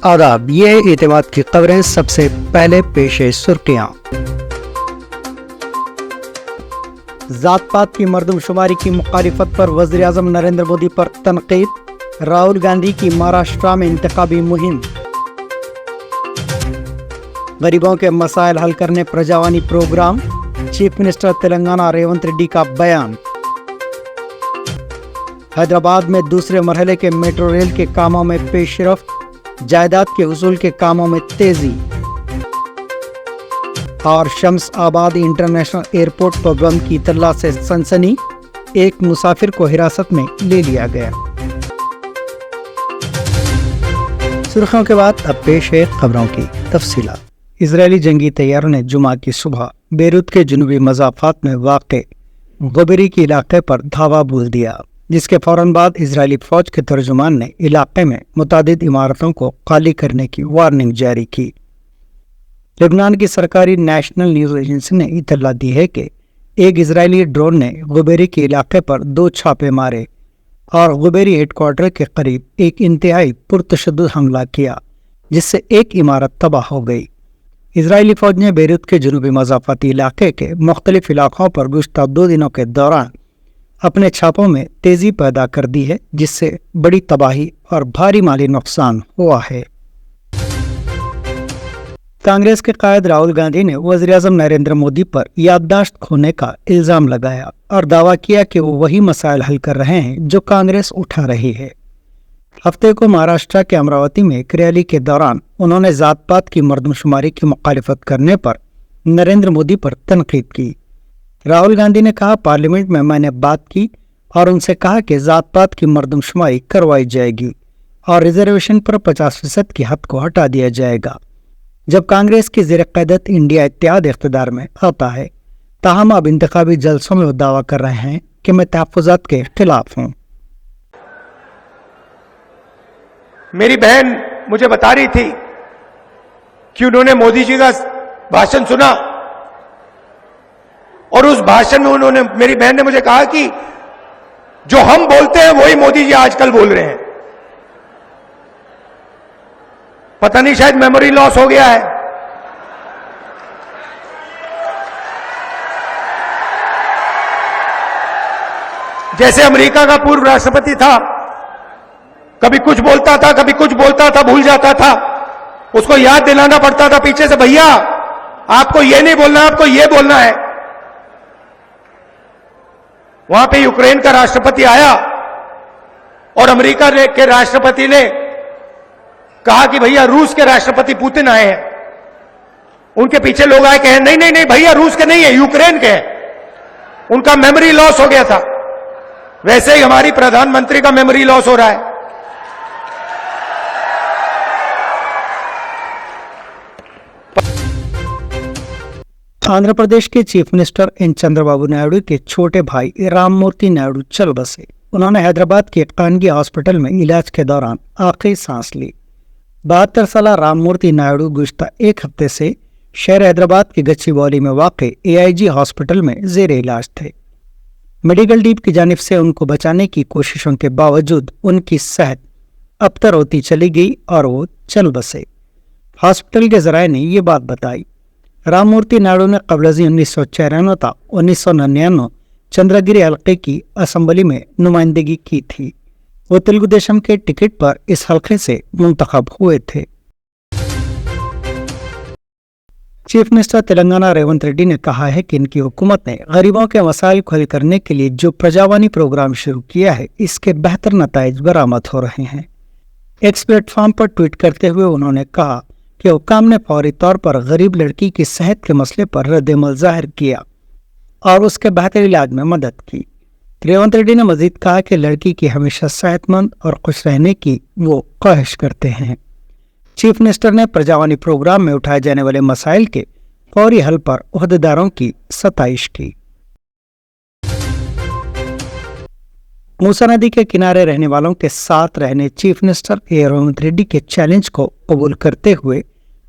आदाब, ये है एतमाद की खबरें। सबसे पहले पेश है सुर्खियां। जात पात की मर्दमशुमारी की मुखालिफत पर वज़ीर आज़म नरेंद्र मोदी पर तनकीद। राहुल गांधी की महाराष्ट्र में इंतखाबी मुहिम। गरीबों के मसाइल हल करने Prajavani programme. Chief minister Telangana Revanth Reddy का बयान। हैदराबाद में दूसरे मरहले के मेट्रो रेल के कामों में पेशरफ्त। जायदाद के उसूल के कामों में तेजी। और शम्स आबाद इंटरनेशनल एयरपोर्ट पर बम की इत्तला से सनसनी। एक मुसाफिर को हिरासत में ले लिया गया। सुर्खियों के बाद अब पेश है खबरों की तफसीलात। इजरायली जंगी तैयारों ने जुमा की सुबह बेरूत के जुनूबी मज़ाफ़ात में वाक़े गुबेरी के इलाके पर धावा बोल दिया, जिसके फौरन बाद इजरायली फौज के तर्जुमान ने इलाके में मुतादिद इमारतों को खाली करने की वार्निंग जारी की। लेबनान की सरकारी नेशनल न्यूज़ एजेंसी ने इत्तला दी है कि एक इजरायली ड्रोन ने गुबेरी के इलाके पर 2 छापे मारे और गुबेरी हेडक्वार्टर के करीब एक इंतहाई पुरतशद्दुद हमला किया, जिससे एक इमारत तबाह हो गई। इजरायली फौज ने बेरूत के जुनूबी मज़ाफ़ाती इलाके के मुख्तलिफ इलाकों पर गुज़श्ता 2 दिनों के दौरान अपने छापों में तेजी पैदा कर दी है, जिससे बड़ी तबाही और भारी माली नुकसान हुआ है। कांग्रेस के कायद राहुल गांधी ने वज़ीर आज़म नरेंद्र मोदी पर याददाश्त खोने का इल्जाम लगाया और दावा किया कि वो वही मसाइल हल कर रहे हैं जो कांग्रेस उठा रही है। हफ्ते को महाराष्ट्र के अमरावती में एक रैली के दौरान उन्होंने जात पात की मर्दमशुमारी की मुखालिफत करने पर नरेंद्र मोदी पर तनकीद की। राहुल गांधी ने कहा, पार्लियामेंट में मैंने बात की और उनसे कहा कि जात पात की मर्दमशुमारी करवाई जाएगी और रिजर्वेशन पर 50% की हद को हटा दिया जाएगा। जब कांग्रेस की ज़ेर क़यादत इंडिया इत्तेहाद इक़्तिदार में आता है, ताहम अब इंतखाबी जलसों में वो दावा कर रहे हैं कि मैं तहफ़्फ़ुज़ात के खिलाफ हूँ। मेरी बहन मुझे बता रही थी कि उन्होंने मोदी जी का भाषण सुना और उस भाषण में मेरी बहन ने मुझे कहा कि जो हम बोलते हैं वही मोदी जी आजकल बोल रहे हैं। पता नहीं, शायद मेमोरी लॉस हो गया है। जैसे अमेरिका का पूर्व राष्ट्रपति था, कभी कुछ बोलता था, कभी कुछ बोलता था, भूल जाता था, उसको याद दिलाना पड़ता था पीछे से, भैया आपको ये नहीं बोलना, आपको ये बोलना है। वहां पे यूक्रेन का राष्ट्रपति आया और अमेरिका के राष्ट्रपति ने कहा कि भैया रूस के राष्ट्रपति पुतिन आए हैं। उनके पीछे लोग आए, कहे नहीं नहीं नहीं भैया रूस के नहीं है, यूक्रेन के हैं। उनका मेमोरी लॉस हो गया था। वैसे ही हमारी प्रधानमंत्री का मेमोरी लॉस हो रहा है। आंध्र प्रदेश के chief minister N Chandrababu Naidu के छोटे भाई राममूर्ति नायडू चल बसे। उन्होंने हैदराबाद के कानगी हॉस्पिटल में इलाज के दौरान आखिरी सांस ली। 72 साल राममूर्ति नायडू गुज़श्ता एक हफ्ते से शहर हैदराबाद के गच्चीबौली में वाक़े AIG हॉस्पिटल में ज़ेर इलाज थे। मेडिकल टीम की जानिब से उनको बचाने की कोशिशों के बावजूद उनकी सेहत अबतर होती चली गई और वो चल बसे। हॉस्पिटल के ज़राए ने ये बात बताई। राममूर्ति नायडू ने कबलजी 1994 था 1999 चंद्रगिरी हल्के की असम्बली में नुमाइंदगी की थी। वो तेलुगु देशम के टिकट पर इस हल्के से मुंतखब हुए थे। चीफ मिनिस्टर तेलंगाना रेवंत रेड्डी ने कहा है कि इनकी हुकूमत ने गरीबों के मसाइल को हल करने के लिए जो प्रजावानी प्रोग्राम शुरू किया है, इसके बेहतर नताइज बरामद हो रहे हैं। एक्स प्लेटफॉर्म पर ट्वीट करते हुए उन्होंने कहा कि हुक्काम ने फौरी तौर पर गरीब लड़की की सेहत के मसले पर रद्द-ए-अमल जाहिर किया और उसके बेहतर इलाज में मदद की। रेवंत रेड्डी ने मजीद कहा कि लड़की की हमेशा सेहतमंद और खुश रहने की वो ख्वाहिश करते हैं। चीफ मिनिस्टर ने प्रजावानी प्रोग्राम में उठाए जाने वाले मसाइल के फौरी हल पर ओहदेदारों की सताइश की। मूसा नदी के किनारे रहने वालों के साथ रहने चीफ मिनिस्टर रेवंत रेड्डी के चैलेंज को कबूल करते हुए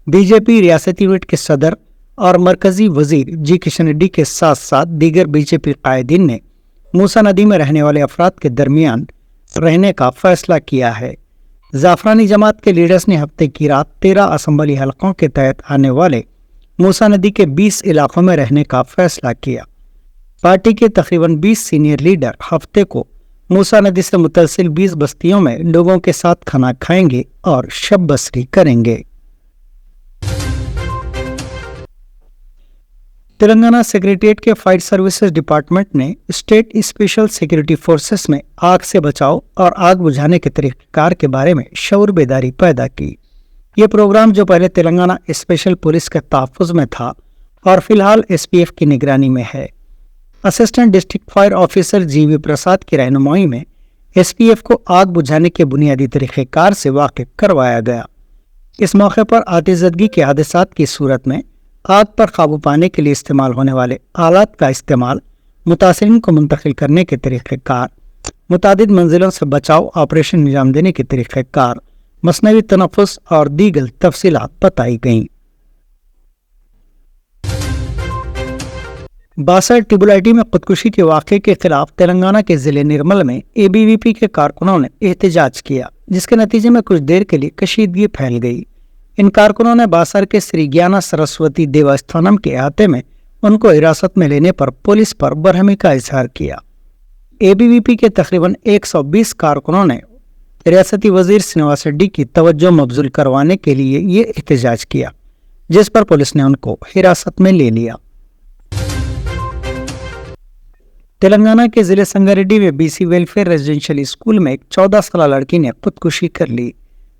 बीजेपी रियासती यूनिट के सदर और मरकजी वजीर जी किशन रेड्डी के साथ साथ दीगर बीजेपी कायदीन ने मूसा नदी में रहने वाले अफराद के दरमियान रहने का फैसला किया है। जाफरानी जमात के लीडर्स ने हफ्ते की रात 13 असम्बली हलकों के तहत आने वाले मूसा नदी के 20 इलाकों में रहने का फैसला किया। पार्टी के तकरीबन 20 सीनियर लीडर हफ्ते को मूसा नदी से मुतसिल 20 बस्तियों में लोगों के साथ खाना खाएंगे और शब बसरी करेंगे। तेलंगाना सेक्रेटेरिएट के फायर सर्विसेज डिपार्टमेंट ने स्टेट स्पेशल सिक्योरिटी फोर्सेस में आग से बचाव और आग बुझाने के तरीक़ेकार के बारे में शऊर बेदारी पैदा की। ये प्रोग्राम जो पहले तेलंगाना स्पेशल पुलिस के तहफ़्फ़ुज़ में था और फिलहाल एसपीएफ की निगरानी में है। असिस्टेंट डिस्ट्रिक्ट फायर ऑफिसर जीवी प्रसाद की रहनुमाई में एसपीएफ को आग बुझाने के बुनियादी तरीक़ेकार से वाकिफ करवाया गया। इस मौके पर आतिशज़दगी के हादसात की सूरत में आग पर काबू पाने के लिए इस्तेमाल होने वाले आलात का इस्तेमाल, मुतासिरीन को मुंतकिल करने के तरीक़ेकार, मुतादिद मंजिलों से बचाव ऑपरेशन अंजाम देने के तरीक़ेकार, मसनवी तनफ़ुस और दीगर तफसीलात बताई गईं। बासठ टिबुलाइटी में खुदकुशी के वाक़े के खिलाफ तेलंगाना के जिले निर्मल में एबीवीपी के कारकुनों ने एहतजाज किया, जिसके नतीजे में कुछ देर के लिए कशीदगी फैल गई। इन कारकुनों ने बासर के श्री ज्ञाना सरस्वती देवस्थानम के अहाते में उनको हिरासत में लेने पर पुलिस पर बरहमी का इजहार किया। एबीवीपी के तकरीबन 120 कारकुनों ने रियासती वजीर श्रीनिवास रेड्डी की तवज्जो मबजूल करवाने के लिए ये एहतजाज किया, जिस पर पुलिस ने उनको हिरासत में ले लिया। तेलंगाना के जिले संगारेड्डी में बीसी वेलफेयर रेजिडेंशियल स्कूल में एक 14 साल लड़की ने खुदकुशी कर ली।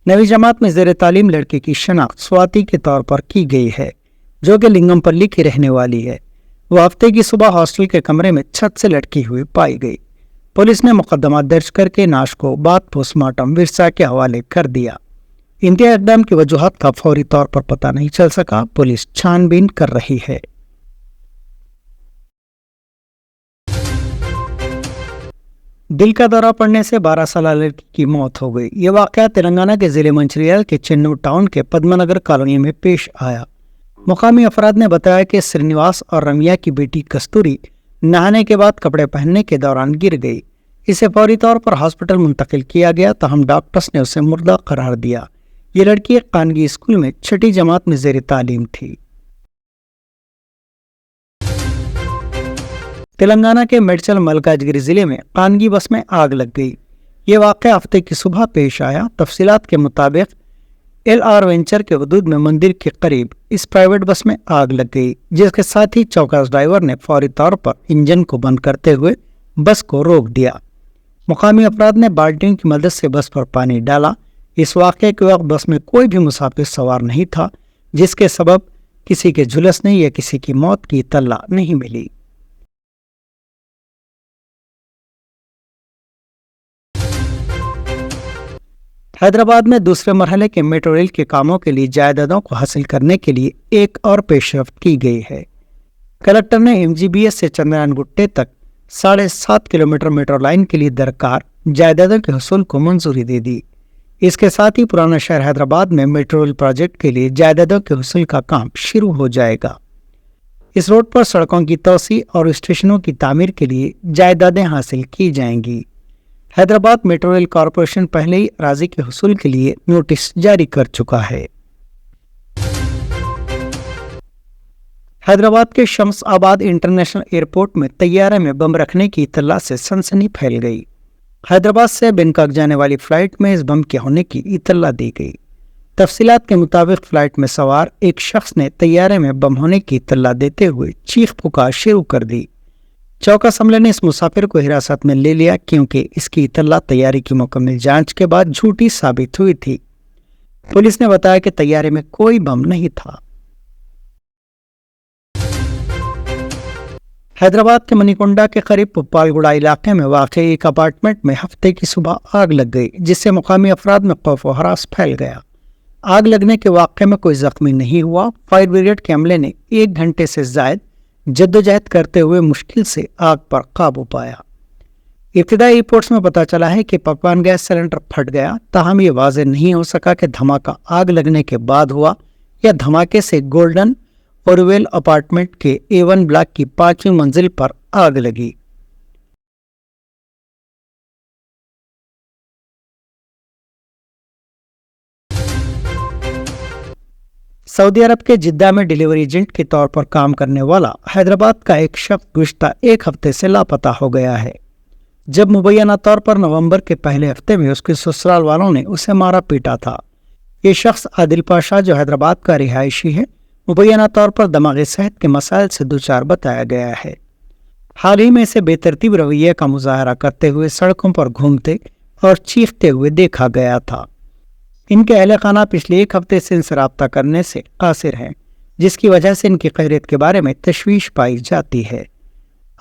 नवी जमात में ज़ेर तालीम लड़की की शनाख्त स्वाति के तौर पर की गई है, जो कि लिंगमपल्ली की रहने वाली है। वो हफ्ते की सुबह हॉस्टल के कमरे में छत से लटकी हुई पाई गई। पुलिस ने मुकदमा दर्ज करके नाश को बाद पोस्टमार्टम विरसा के हवाले कर दिया। इंतहा इक़दाम की वजूहत का फौरी तौर पर पता नहीं चल सका। पुलिस छानबीन कर रही है। दिल का दौरा पड़ने से 12 साल लड़की की मौत हो गई। ये वाक़या तेलंगाना के जिले मंचिरियल के चेन्नू टाउन के पद्मनगर कॉलोनी में पेश आया। मुकामी अफराद ने बताया कि श्रीनिवास और रमिया की बेटी कस्तूरी नहाने के बाद कपड़े पहनने के दौरान गिर गई। इसे फौरी तौर पर हॉस्पिटल मुंतकिल किया गया, ताहम डॉक्टर्स ने उसे मुर्दा करार दिया। ये लड़की एक कानगी स्कूल में 6ठी जमात में ज़ेर तालीम थी। तेलंगाना के मेडचल मलकाजगिरी जिले में कानगी बस में आग लग गई। ये वाक़या हफ्ते की सुबह पेश आया। तफसीलात के मुताबिक LR वेंचर के हदूद में मंदिर के करीब इस प्राइवेट बस में आग लग गई, जिसके साथ ही चौकस ड्राइवर ने फौरी तौर पर इंजन को बंद करते हुए बस को रोक दिया। मुकामी अफराद ने बाल्टियों की मदद से बस पर पानी डाला। इस वाक़े के वक्त बस में कोई भी मुसाफिर सवार नहीं था, जिसके सबब किसी के झुलसने या किसी की मौत की इत्तला नहीं मिली। हैदराबाद में दूसरे मरहले के मेट्रो रेल के कामों के लिए जायदादों को हासिल करने के लिए एक और पेशरफ्त की गई है। कलेक्टर ने MGBS से चंद्रयान गुट्टे तक 7.5 किलोमीटर मेट्रो लाइन के लिए दरकार जायदादों के हसूल को मंजूरी दे दी। इसके साथ ही पुराना शहर हैदराबाद में मेट्रो रेल प्रोजेक्ट के लिए जायदादों के हसूल का काम शुरू हो जाएगा। इस रोड पर सड़कों की तोसी और स्टेशनों की तामीर के लिए जायदादें हासिल की जाएंगी। हैदराबाद मेट्रो रेल कॉरपोरेशन पहले ही अराजी के हसूल के लिए नोटिस जारी कर चुका है। हैदराबाद के शम्स आबाद इंटरनेशनल एयरपोर्ट में तैयारे में बम रखने की इत्तला से सनसनी फैल गई। हैदराबाद से बैंकॉक जाने वाली फ्लाइट में इस बम के होने की इत्तला दी गई। तफसीलात के मुताबिक फ्लाइट में सवार एक शख्स ने तैयारे में बम होने की इत्तला देते हुए चीख पुकार शुरू कर दी। चौकस हमले ने इस मुसाफिर को हिरासत में ले लिया, क्योंकि इसकी इत्तला तैयारी की मुकम्मल जांच के बाद झूठी साबित हुई थी। पुलिस ने बताया कि तैयारे में कोई बम नहीं था। हैदराबाद के मनीकोंडा के करीब पुप्पालगुड़ा इलाके में वाक़ई एक अपार्टमेंट में हफ्ते की सुबह आग लग गई, जिससे मुकामी अफराद में खौफ व हरास फैल गया। आग लगने के वाक़े में कोई जख्मी नहीं हुआ। फायर ब्रिगेड के अमले ने 1 घंटे से ज़ायद जद्दोजहद करते हुए मुश्किल से आग पर काबू पाया। इब्तिदाई रिपोर्ट्स में पता चला है कि पकवान गैस सिलेंडर फट गया, ताहम ये वाज़ेह नहीं हो सका कि धमाका आग लगने के बाद हुआ या धमाके से गोल्डन ओरवेल अपार्टमेंट के A1 ब्लॉक की 5वीं मंजिल पर आग लगी। सऊदी अरब के जिद्दा में डिलीवरी एजेंट के तौर पर काम करने वाला हैदराबाद का एक शख्स गुज़िश्ता एक हफ्ते से लापता हो गया है। जब मुबैना तौर पर नवंबर के पहले हफ्ते में उसके ससुराल वालों ने उसे मारा पीटा था। ये शख्स आदिल पाशा जो हैदराबाद का रिहायशी है, मुबैना तौर पर दिमागी सेहत के मसाइल से दुचार बताया गया है। हाल ही में इसे बेतरतीब रवैये का मुजाहरा करते हुए सड़कों पर घूमते और चीखते हुए देखा गया था। इनके अहले खाना पिछले एक हफ्ते से इनसे राब्ता करने से कासिर हैं, जिसकी वजह से इनकी खैरियत के बारे में तशवीश पाई जाती है।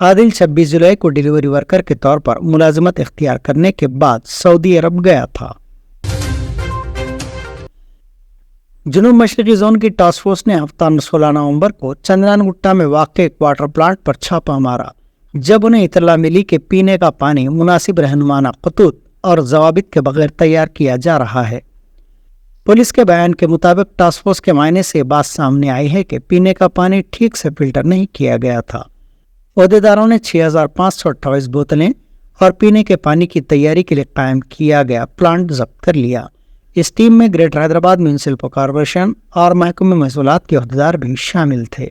आदिल 26 जुलाई को डिलीवरी वर्कर के तौर पर मुलाजमत इख्तियार करने के बाद सऊदी अरब गया था। जुनूब मशरकी जोन की टास्क फोर्स ने हफ्ता 16 नवंबर को चंद्रानगुट्टा में वाक़ एक वाटर प्लांट पर छापा मारा, जब उन्हें इतला मिली कि पीने का पानी मुनासिब रहनुमाना खतूत और जवाबित के बगैर तैयार किया जा रहा है। पुलिस के बयान के मुताबिक टास्क फोर्स के मायने से बात सामने आई है कि पीने का पानी ठीक से फिल्टर नहीं किया गया था। अहदेदारों ने 6528 बोतलें और पीने के पानी की तैयारी के लिए कायम किया गया प्लांट जब्त कर लिया। इस टीम में ग्रेटर हैदराबाद म्यूनिसिपल कॉर्पोरेशन और महकमे महसूलात के अहदेदार भी शामिल थे।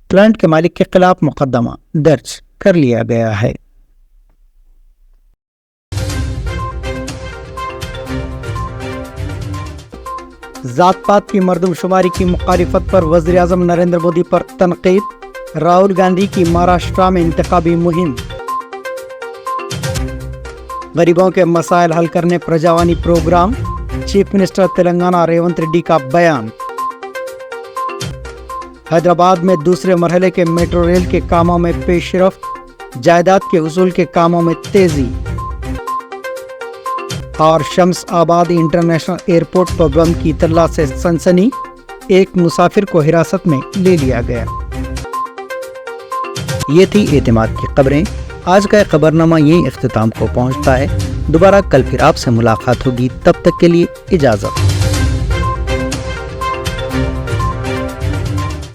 प्लांट के मालिक के खिलाफ मुकदमा दर्ज कर लिया गया है। जात पात की मर्दमशुमारी की मुखालिफत पर वज़ीर आज़म नरेंद्र मोदी पर तनकीद, राहुल गांधी की महाराष्ट्र में इंतखाबी मुहिम, गरीबों के मसाइल हल करने Prajavani programme, chief minister Telangana Revanth Reddy का बयान। हैदराबाद में दूसरे मरहले के मेट्रो रेल के कामों में पेशरफ्त, जायदाद के उसूल के कामों में तेजी। और शम्स आबादी इंटरनेशनल एयरपोर्ट पर बम की इत्तला से सनसनी, एक मुसाफिर को हिरासत में ले लिया गया। ये थी एतमाद की खबरें। आज का खबरनामा यही इख्तिताम को पहुंचता है। दोबारा कल फिर आपसे मुलाकात होगी, तब तक के लिए इजाजत।